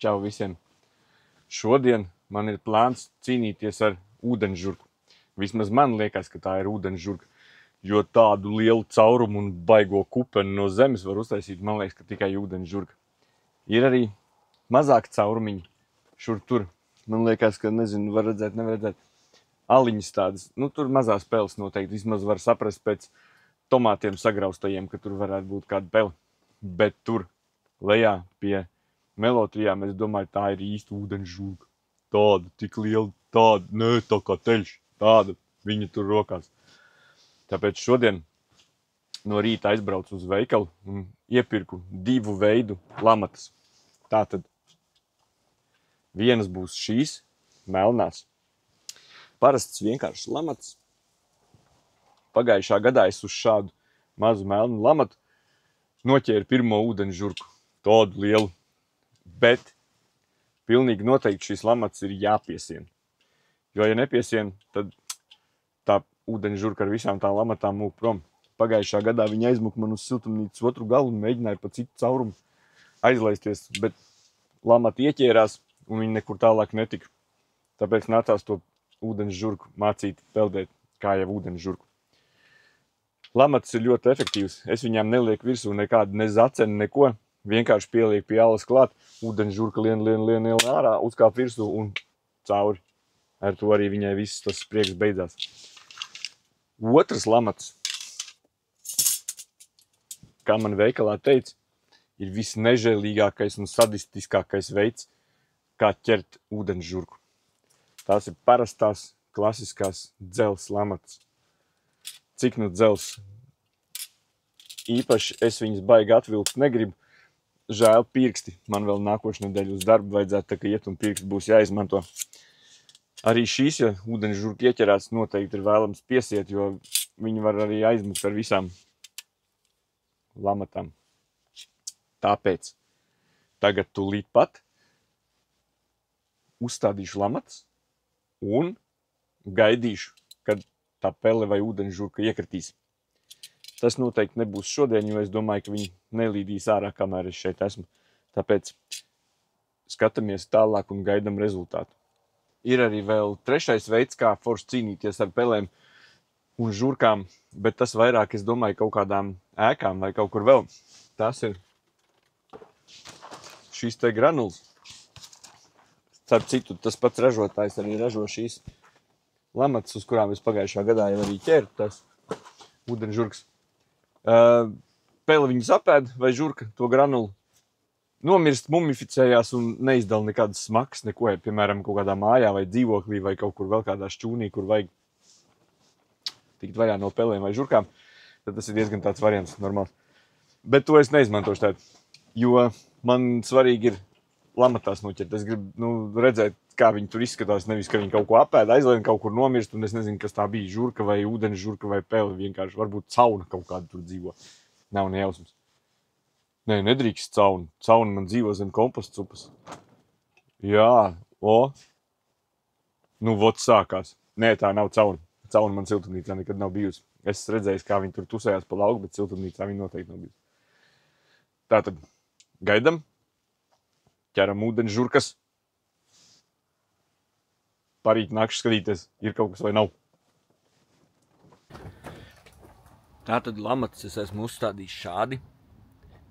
Čau visiem! Šodien man ir plāns cīnīties ar ūdeņžurku. Vismaz man liekas, ka tā ir ūdeņžurka, jo tādu lielu caurumu un baigo kupeni no zemes var uztaisīt, man liekas, ka tikai ūdeņžurka. Ir arī mazāk caurumiņi šur tur. Man liekas, ka, nezinu, var redzēt, nevar redzēt. Aliņas tādas, nu tur mazās peles noteikti, vismaz var saprast pēc tomātiem sagraustajiem, ka tur varētu būt kāda pele. Bet tur lejā pie melotrijām, es domāju, tā ir īsta ūdeņžurka. Tāda, tik liela, tāda, ne tā kā teļš, tāda, viņa tur rokās. Tāpēc šodien no rīta aizbraucu uz veikalu un iepirku 2 veidu lamatas. Tātad vienas būs šīs, melnās. Parasts vienkāršs lamats. Pagājušā gadā es uz šādu mazu melnu lamatu noķēru pirmo ūdeņžurku, tādu lielu. Bet pilnīgi noteikti šīs lamats ir jāpiesien. Jo, ja nepiesien, tad tā ūdeņžurka ar visām tām lamatām mūk prom. Pagājušā gadā viņa aizmuka man uz siltumnīcas otru galu un mēģināja pa citu caurumu aizlaisties, bet lamata ieķērās un viņa nekur tālāk netika. Tāpēc nācās to ūdeņžurku mācīt peldēt kā jau ūdeņžurku. Lamatas ir ļoti efektīvas. Es viņām nelieku virsū nekādu ne zaceni, neko. Vienkārši pielieku pie alas klāt, ūdeņžurka lien ārā, uzkāp virsū un cauri. Ar to arī viņai viss tas prieks beidzās. Otrs lamats, kā man veikalā teica, ir visnežēlīgākais un sadistiskākais veids, kā ķert ūdeņžurku. Tās ir parastās, klasiskās dzels lamatas. Cik nu dzels? Īpaši es viņas baigi atvilkt negribu. Žēl pirksti. Man vēl nākošu nedēļu uz darbu vajadzētu, tā ka iet un pirksti būs jāizmanto. Arī šīs, ja ūdeņžurka ieķerās, noteikti ir vēlams piesiet, jo viņi var arī aizmukt ar visām lamatām. Tāpēc tagad tūlīt pat uzstādīšu lamatas un gaidīšu, kad tā pele vai ūdeņžurka iekritīs. Tas noteikti nebūs šodien, jo es domāju, ka viņi nelīdīs ārā, kamēr es šeit esmu. Tāpēc skatāmies tālāk un gaidam rezultātu. Ir arī vēl trešais veids, kā forši cīnīties ar pelēm un žurkām, bet tas vairāk, es domāju, kaut kādām ēkām vai kaut kur vēl. Tas ir šīs te granulas. Starp citu, tas pats ražotājs arī ražo šīs lamatas, uz kurām es pagājušā gadā jau arī ķēru tās ūdeņžurkas. Pele viņas apēd vai žurka to granulu nomirst, mumificējās un neizdala nekādas smakas, neko, ja, piemēram, kaut kādā mājā vai dzīvoklī vai kaut kur vēl kādā šķūnī, kur vajag tikt vaļā no pelēm vai žurkām, tad tas ir diezgan tāds variants normāls. Bet to es neizmantošu tādu, jo man svarīgi ir lamatās noķert. Es gribu redzēt, kā viņi tur izskatās, nevis, ka viņi kaut ko apēd, aizlien kaut kur nomirst, un es nezinu, kas tā bija, žurka vai ūdeņžurka vai pele, vienkārši varbūt cauna kaut kāda tur dzīvo. Nav nejausmas. Nē, nedrīkst cauna. Cauna man dzīvo zem komposta cupas. Jā, nu, vot sākās. Nē, tā nav cauna. Cauna man siltumnīcā nekad nav bijusi. Es redzēju, kā viņi tur tusējās pa lauku, bet siltumnīcā viņi noteikti nav bijusi. Tātad, gaidam. Ķeram ūdeņžurkas. Parīt nākšu skatīties, ir kaut kas vai nav. Tātad lamatas es esmu uzstādījis šādi.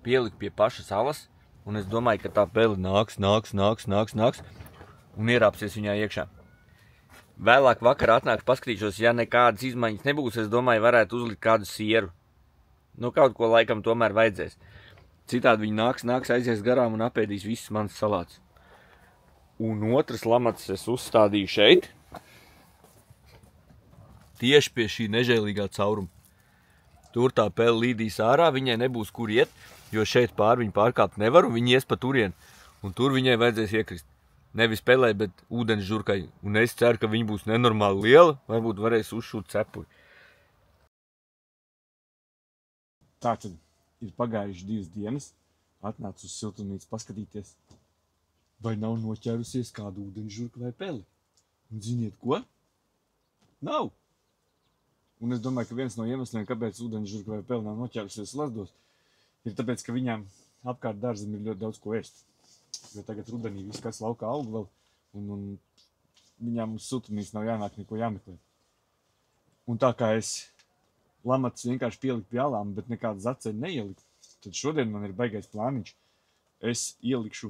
Pieliku pie pašas alas. Un es domāju, ka tā pele nāks un ierāpsies viņā iekšā. Vēlāk vakarā atnākšu paskatīšos, ja nekādas izmaiņas nebūs, es domāju, varētu uzlikt kādu sieru. Nu, kaut ko laikam tomēr vajadzēs. Citādi viņi nāks, aizies garām un apēdīs visus mans salāts. Un otras lamatas es uzstādīju šeit. Tieši pie šī nežēlīgā cauruma. Tur tā pele līdīs ārā, viņai nebūs kur iet, jo šeit pāri viņu pārkāpt nevar, un viņi ies pa turienu. Un tur viņai vajadzēs iekrist. Nevis pelē, bet ūdeņžurkai. Un es ceru, ka viņa būs nenormāli liela, varbūt varēs uzšūt cepuri. Tātad ir pagājuši 2 dienas, atnācu uz siltumnīcu paskatīties, vai nav noķērusies kādu ūdeņžurku vai peli. Un ziniet ko? Nav! Un es domāju, ka viens no iemesliem, kāpēc ūdeņžurka vai peli nav noķērusies lazdos, ir tāpēc, ka viņām apkārt dārzam ir ļoti daudz ko ēst. Jo tagad rudenī viss, kas laukā aug vēl, un viņām uz siltumnīcu nav jānāk neko jāmeklē. Un tā kā es lamatas vienkārši pieliku pie alām, bet nekādu zaceļu neieliku, tad šodien man ir baigais plāniņš. Es ielikšu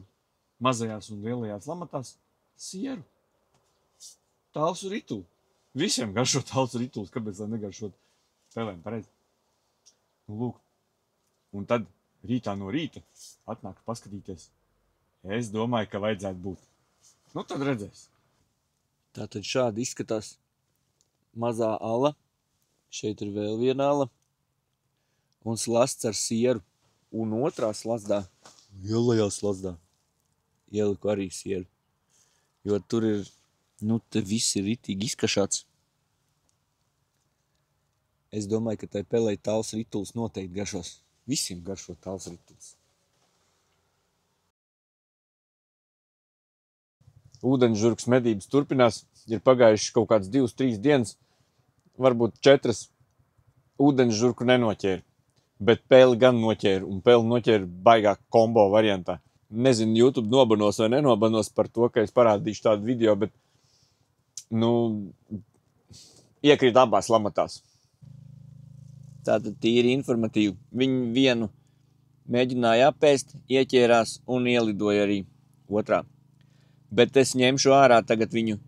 mazajās un lielajās lamatās sieru. Talsu rituli. Visiem garšo talsu ritulis, kāpēc lai negaršot pelēm pareizi. Nu, lūk. Un tad rītā no rīta atnāk paskatīties. Es domāju, ka vajadzētu būt. Nu, tad redzēs. Tātad šādi izskatās mazā ala. Šeit ir vēl viena ala. Un slasts ar sieru. Un otrā slazdā, lielajā slazdā, ieliku arī sieru. Jo tur ir, nu, te viss ir ritīgi izkašāts. Es domāju, ka tai pelei tāls rituls noteikti garšos. Visiem garšo tāls rituls. Ūdeņžurkas medības turpinās. Ir pagājuši kaut kāds 2-3 dienas, varbūt 4 ūdeņžurku nenoķēra. Bet peli gan noķēra, un peli noķēra baigā kombo variantā. Nezinu, YouTube nobanos vai nenobanos par to, ka es parādīšu tādu video, bet, nu, iekrīt abās lamatās. Tātad tīri informatīvi. Viņi vienu mēģināja apēst, ieķērās un ielidoja arī otrā. Bet es ņemšu ārā tagad viņu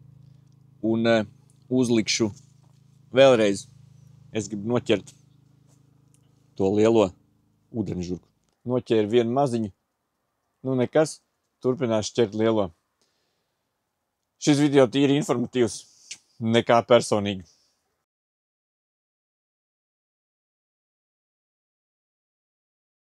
un uzlikšu vēlreiz. Es gribu noķert to lielo ūdeņžurku. Noķēru vienu maziņu. Nu nekas, turpināšu ķert lielo. Šis video tīri informatīvs, nekā personīgi.